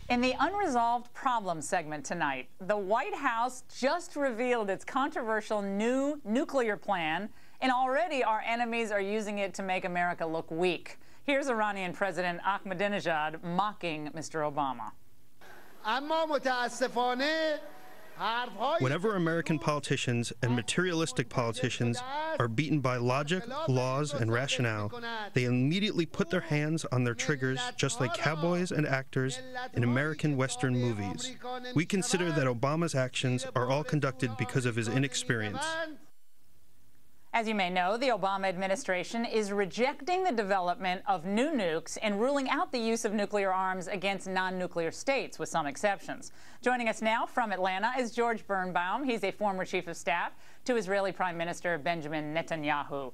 In the Unresolved Problems segment tonight, the White House just revealed its controversial new nuclear plan, and already our enemies are using it to make America look weak. Here's Iranian President Ahmadinejad mocking Mr. Obama. Whenever American politicians and materialistic politicians are beaten by logic, laws, and rationale, they immediately put their hands on their triggers just like cowboys and actors in American Western movies. We consider that Obama's actions are all conducted because of his inexperience. As you may know, the Obama administration is rejecting the development of new nukes and ruling out the use of nuclear arms against non-nuclear states, with some exceptions. Joining us now from Atlanta is George Birnbaum. He's a former chief of staff to Israeli Prime Minister Benjamin Netanyahu.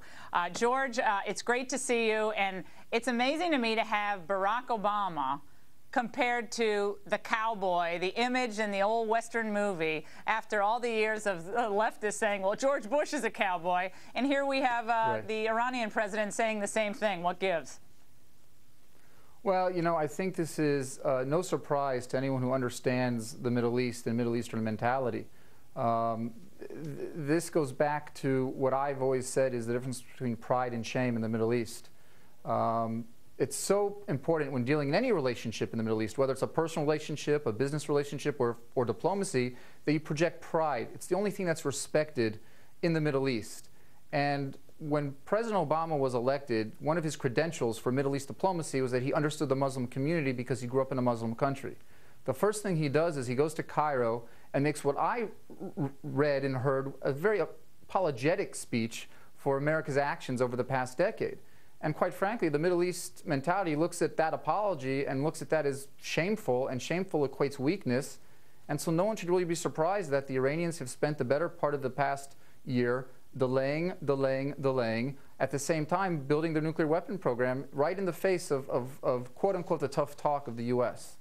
George, it's great to see you, and it's amazing to me to have Barack Obama compared to the cowboy, the image in the old Western movie, after all the years of leftists saying, well, George Bush is a cowboy. And here we have the Iranian president saying the same thing. What gives? Well, you know, I think this is no surprise to anyone who understands the Middle East and Middle Eastern mentality. This goes back to what I've always said is the difference between pride and shame in the Middle East. It's so important when dealing in any relationship in the Middle East, whether it's a personal relationship, a business relationship, or diplomacy, that you project pride. It's the only thing that's respected in the Middle East. And when President Obama was elected, one of his credentials for Middle East diplomacy was that he understood the Muslim community because he grew up in a Muslim country. The first thing he does is he goes to Cairo and makes what I read and heard a very apologetic speech for America's actions over the past decade. And quite frankly, the Middle East mentality looks at that apology and looks at that as shameful, and shameful equates weakness. And so no one should really be surprised that the Iranians have spent the better part of the past year delaying, at the same time building their nuclear weapon program right in the face of quote-unquote the tough talk of the U.S.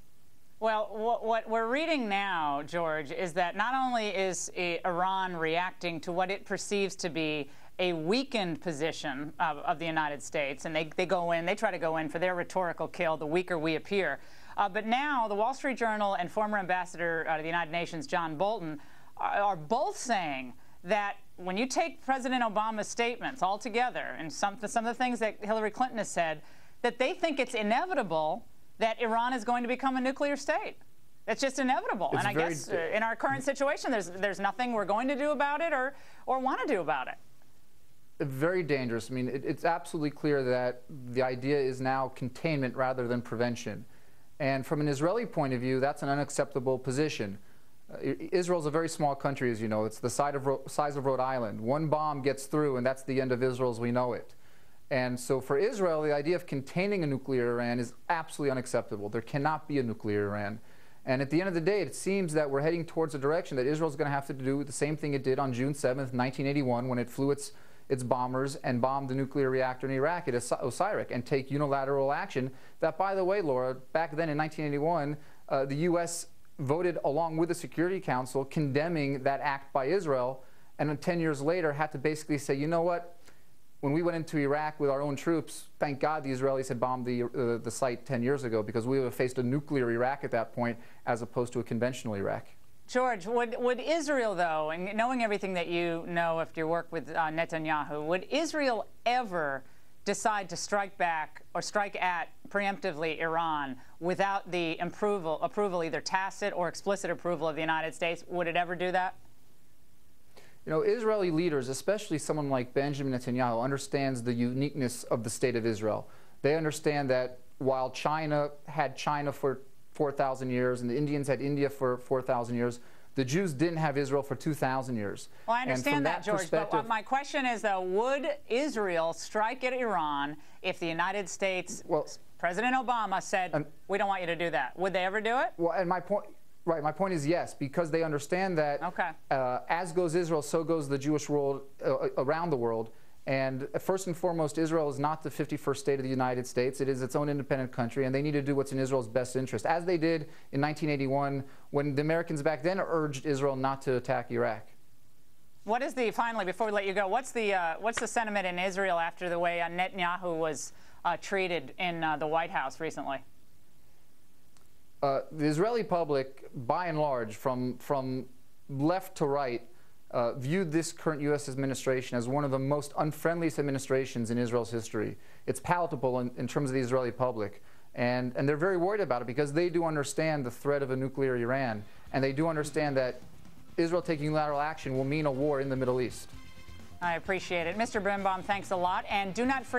Well, what we're reading now, George, is that not only is Iran reacting to what it perceives to be a weakened position of the United States, and they try to go in for their rhetorical kill, the weaker we appear. But now the Wall Street Journal and former ambassador to the United Nations, John Bolton, are both saying that when you take President Obama's statements all together and some of the things that Hillary Clinton has said, that they think it's inevitable that Iran is going to become a nuclear state. It's just inevitable. And I guess in our current situation, there's nothing we're going to do about it or want to do about it. Very dangerous. I mean, it's absolutely clear that the idea is now containment rather than prevention. And from an Israeli point of view, that's an unacceptable position. Israel's a very small country, as you know. It's the size of Rhode Island. One bomb gets through, and that's the end of Israel as we know it. And so for Israel, the idea of containing a nuclear Iran is absolutely unacceptable. There cannot be a nuclear Iran. And at the end of the day, it seems that we're heading towards a direction that Israel's going to have to do the same thing it did on June 7th, 1981, when it flew its bombers and bombed the nuclear reactor in Iraq at Osirak, and take unilateral action that, by the way, Laura, back then in 1981, the U.S. voted along with the Security Council condemning that act by Israel, and then 10 years later had to basically say, you know what, when we went into Iraq with our own troops, thank God the Israelis had bombed the site 10 years ago, because we would have faced a nuclear Iraq at that point as opposed to a conventional Iraq. George, would Israel, though, and knowing everything that you know after your work with Netanyahu, would Israel ever decide to strike back or strike at preemptively Iran without the approval, either tacit or explicit approval of the United States? Would it ever do that? You know, Israeli leaders, especially someone like Benjamin Netanyahu, understands the uniqueness of the state of Israel. They understand that while China had China for 4,000 years and the Indians had India for 4,000 years, the Jews didn't have Israel for 2,000 years. Well, I understand that, George, but my question is, though, would Israel strike at Iran if the United States, President Obama said, we don't want you to do that? Would they ever do it? Well, and my point is yes, because they understand that as goes Israel, so goes the Jewish world around the world. And first and foremost, Israel is not the 51st state of the United States. It is its own independent country, and they need to do what's in Israel's best interest, as they did in 1981 when the Americans back then urged Israel not to attack Iraq. What is finally, before we let you go, what's the sentiment in Israel after the way Netanyahu was treated in the White House recently? The Israeli public, by and large, from left to right, viewed this current U.S. administration as one of the most unfriendliest administrations in Israel's history. It's palatable in terms of the Israeli public. And they're very worried about it because they do understand the threat of a nuclear Iran. And they do understand that Israel taking unilateral action will mean a war in the Middle East. I appreciate it. Mr. Birnbaum, thanks a lot. And do not forget